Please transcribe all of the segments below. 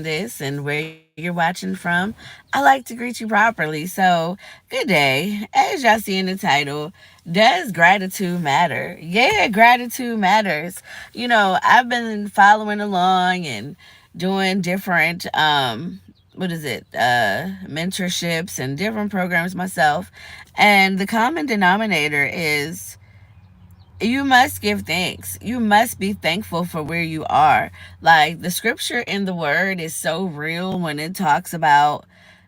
this and where you're watching from, I like to greet you properly. So, good day. As y'all see in the title, does gratitude matter? Yeah, gratitude matters. I've been following along and doing different what is it? Mentorships and different programs myself. And the common denominator is you must give thanks. You must be thankful for where you are. Like the scripture in the word is so real when it talks about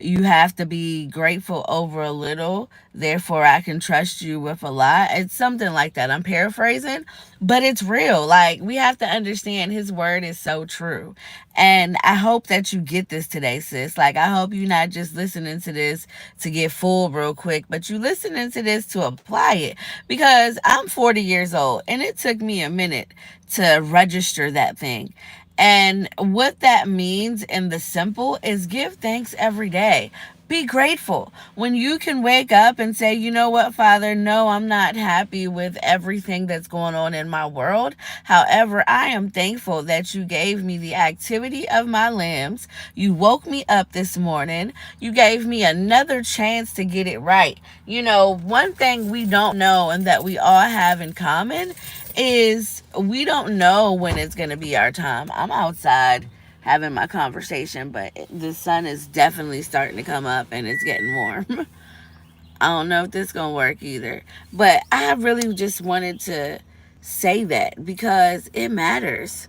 you have to be grateful over a little, therefore I can trust you with a lot. It's something like that. I'm paraphrasing, but it's real. Like we have to understand his word is so true. And I hope that you get this today, sis. Like I hope you're not just listening to this to get full real quick, but you listening to this to apply it because I'm 40 years old and it took me a minute to register that thing. And what that means in the simple is give thanks every day. Be grateful. When you can wake up and say, you know what, Father, no, I'm not happy with everything that's going on in my world. However, I am thankful that you gave me the activity of my limbs. You woke me up this morning. You gave me another chance to get it right. One thing we don't know and that we all have in common is we don't know when it's going to be our time. I'm outside having my conversation, but the sun is definitely starting to come up and it's getting warm. I don't know if this is going to work either. But I really just wanted to say that because it matters.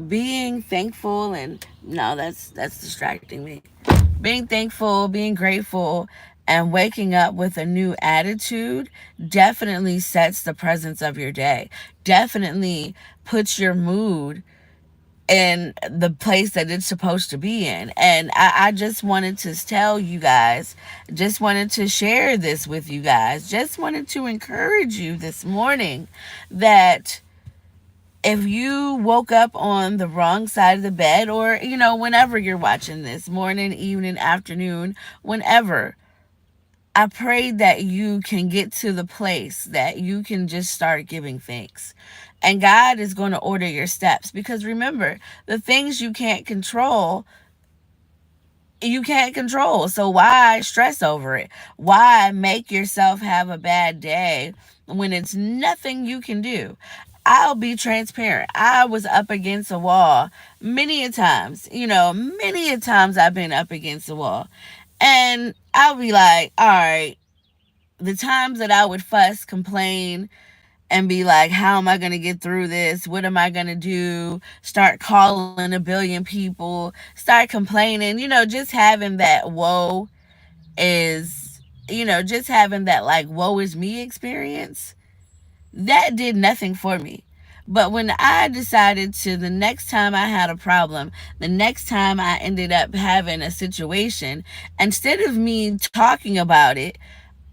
Being thankful and no, that's distracting me. Being thankful, being grateful, and waking up with a new attitude definitely sets the presence of your day. Definitely puts your mood in the place that it's supposed to be in. And I just wanted to tell you guys, just wanted to share this with you guys, just wanted to encourage you this morning that if you woke up on the wrong side of the bed, or, whenever you're watching this, morning, evening, afternoon, whenever, I pray that you can get to the place that you can just start giving thanks. And God is going to order your steps because remember, the things you can't control. So why stress over it? Why make yourself have a bad day when it's nothing you can do? I'll be transparent. I was up against a wall many a times. Many a times I've been up against a wall. And I'll be like, all right, the times that I would fuss, complain, and be like, how am I going to get through this? What am I going to do? Start calling a billion people, start complaining, just having that is, just having that like woe is me experience. That did nothing for me. But when I decided to, the next time I had a problem, the next time I ended up having a situation, instead of me talking about it,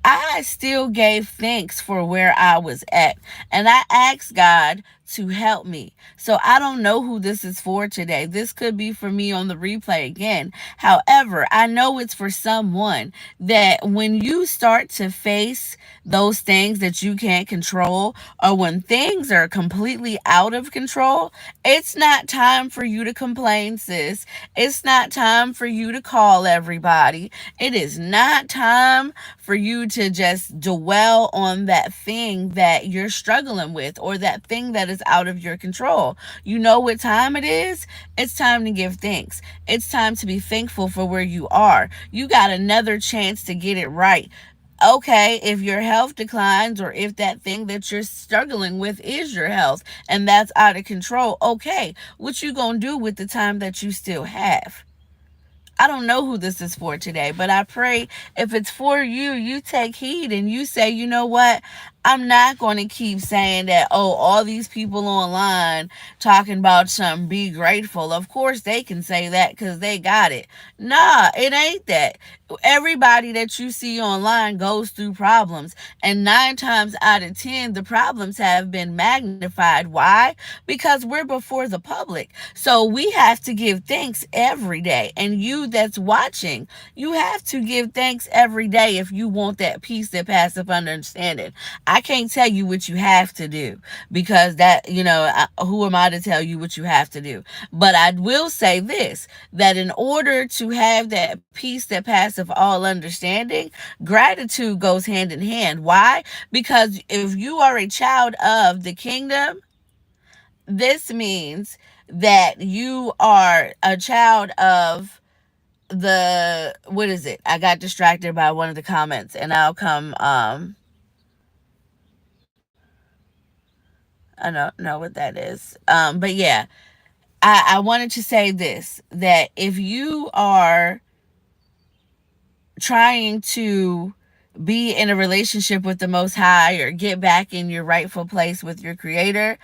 I still gave thanks for where I was at. And I asked God to help me. So I don't know who this is for today. This could be for me on the replay again. However, I know it's for someone that when you start to face those things that you can't control, or when things are completely out of control, it's not time for you to complain, sis. It's not time for you to call everybody. It is not time for you to just dwell on that thing that you're struggling with or that thing that is out of your control. You know what time it is? It's time to give thanks. It's time to be thankful for where you are. You got another chance to get it right. Okay, if your health declines or if that thing that you're struggling with is your health and that's out of control, okay, what you going to do with the time that you still have? I don't know who this is for today, but I pray if it's for you, you take heed and you say, you know what? I'm not going to keep saying that, oh, all these people online talking about something, be grateful. Of course, they can say that because they got it. Nah, it ain't that. Everybody that you see online goes through problems, and 9 times out of 10, the problems have been magnified. Why? Because we're before the public. So we have to give thanks every day. And you that's watching, you have to give thanks every day if you want that peace that passeth understanding. I can't tell you what you have to do because that, who am I to tell you what you have to do? But I will say this, that in order to have that peace that passeth all understanding, gratitude goes hand in hand. Why? Because if you are a child of the kingdom, this means that you are a child of what is it? I got distracted by one of the comments and I'll come I don't know what that is. But yeah, I wanted to say this, that if you are trying to be in a relationship with the Most High or get back in your rightful place with your Creator,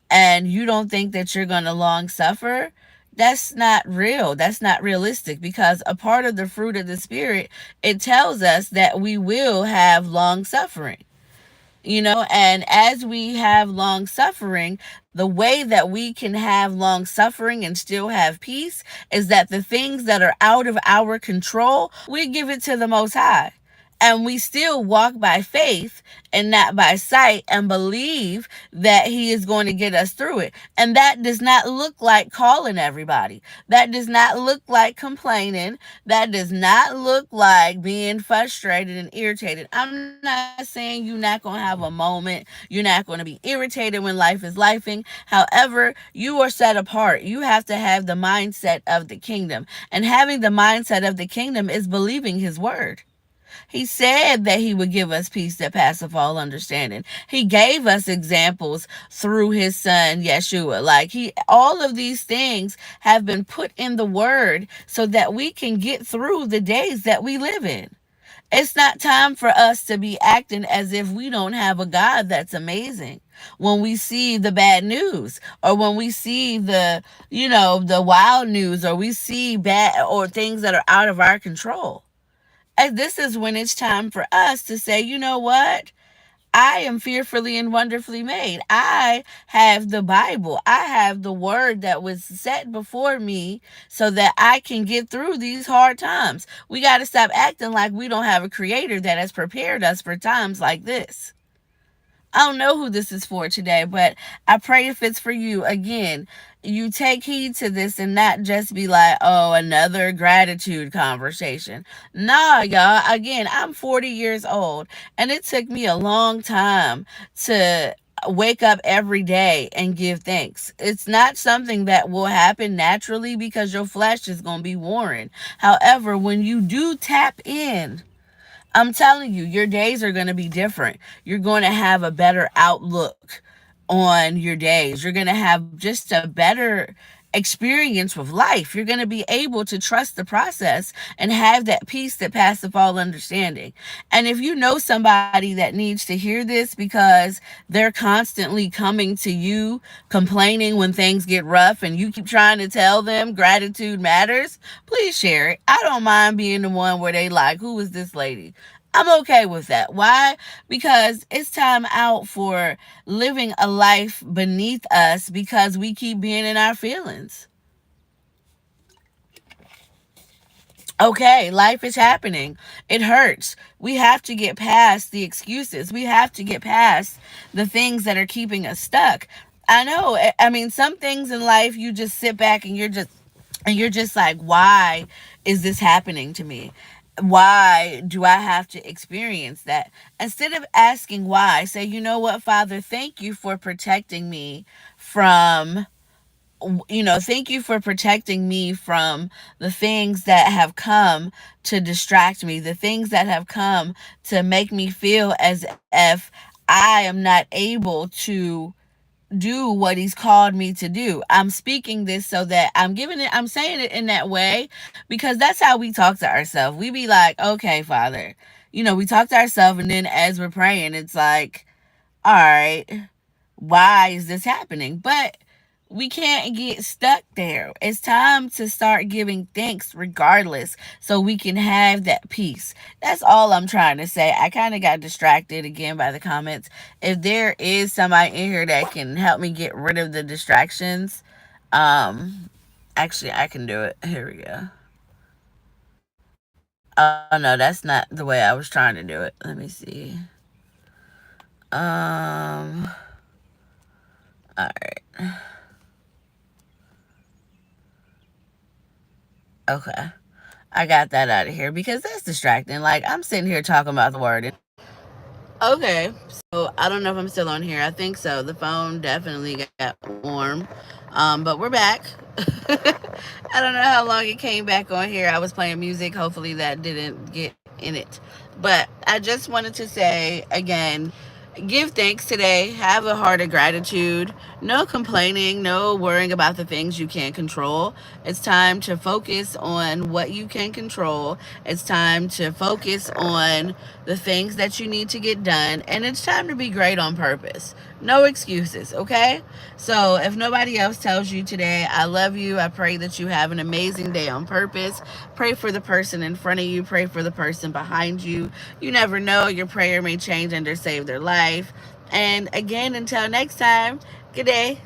and you don't think that you're going to long suffer, that's not real. That's not realistic, because a part of the fruit of the Spirit, it tells us that we will have long suffering. And as we have long suffering, the way that we can have long suffering and still have peace is that the things that are out of our control, we give it to the Most High. And we still walk by faith and not by sight, and believe that He is going to get us through it. And that does not look like calling everybody. That does not look like complaining. That does not look like being frustrated and irritated. I'm not saying you're not going to have a moment. You're not going to be irritated when life is lifing. However, you are set apart. You have to have the mindset of the kingdom. And having the mindset of the kingdom is believing His word. He said that He would give us peace that passeth all understanding. He gave us examples through His Son, Yeshua. All of these things have been put in the Word so that we can get through the days that we live in. It's not time for us to be acting as if we don't have a God that's amazing. When we see the bad news, or when we see the wild news, or we see bad or things that are out of our control. And this is when it's time for us to say, you know what? I am fearfully and wonderfully made. I have the Bible. I have the word that was set before me so that I can get through these hard times. We got to stop acting like we don't have a creator that has prepared us for times like this. I don't know who this is for today, but I pray if it's for you, again, you take heed to this and not just be like, oh, another gratitude conversation. Nah, y'all. Again, I'm 40 years old, and it took me a long time to wake up every day and give thanks. It's not something that will happen naturally because your flesh is going to be worn. However, when you do tap in, I'm telling you, your days are going to be different. You're going to have a better outlook on your days. You're going to have just a better experience with life. You're going to be able to trust the process and have that peace that passeth all understanding. And if you know somebody that needs to hear this because they're constantly coming to you complaining when things get rough and you keep trying to tell them gratitude matters, please share it. I don't mind being the one where they like, who is this lady? I'm okay with that. Why? Because it's time out for living a life beneath us because we keep being in our feelings. Okay, life is happening. It hurts. We have to get past the excuses. We have to get past the things that are keeping us stuck. I know. I mean, some things in life you just sit back and you're just like, why is this happening to me? Why do I have to experience that? Instead of asking why, say, you know what, Father, thank you for protecting me from thank you for protecting me from the things that have come to distract me, the things that have come to make me feel as if I am not able to do what He's called me to do. I'm speaking this so that I'm saying it in that way because that's how we talk to ourselves. We be like, okay, Father, we talk to ourselves, and then as we're praying, it's like, all right, why is this happening? But we can't get stuck there. It's time to start giving thanks regardless so we can have that peace. That's all I'm trying to say. I kind of got distracted again by the comments. If there is somebody in here that can help me get rid of the distractions, actually, I can do it. Here we go. Oh no, that's not the way I was trying to do it. Let me see. Um, all right. Okay. I got that out of here because that's distracting. Like, I'm sitting here talking about the word. Okay, so I don't know if I'm still on here. I think so. The phone definitely got warm. But we're back. I don't know how long it came back on here. I was playing music. Hopefully that didn't get in it. But I just wanted to say again, give thanks today. Have a heart of gratitude. No complaining, no worrying about the things you can't control. It's time to focus on what you can control. It's time to focus on the things that you need to get done. And it's time to be great on purpose. No excuses, okay? So if nobody else tells you today, I love you. I pray that you have an amazing day on purpose. Pray for the person in front of you. Pray for the person behind you. You never know. Your prayer may change and or save their life. And again, until next time, good day.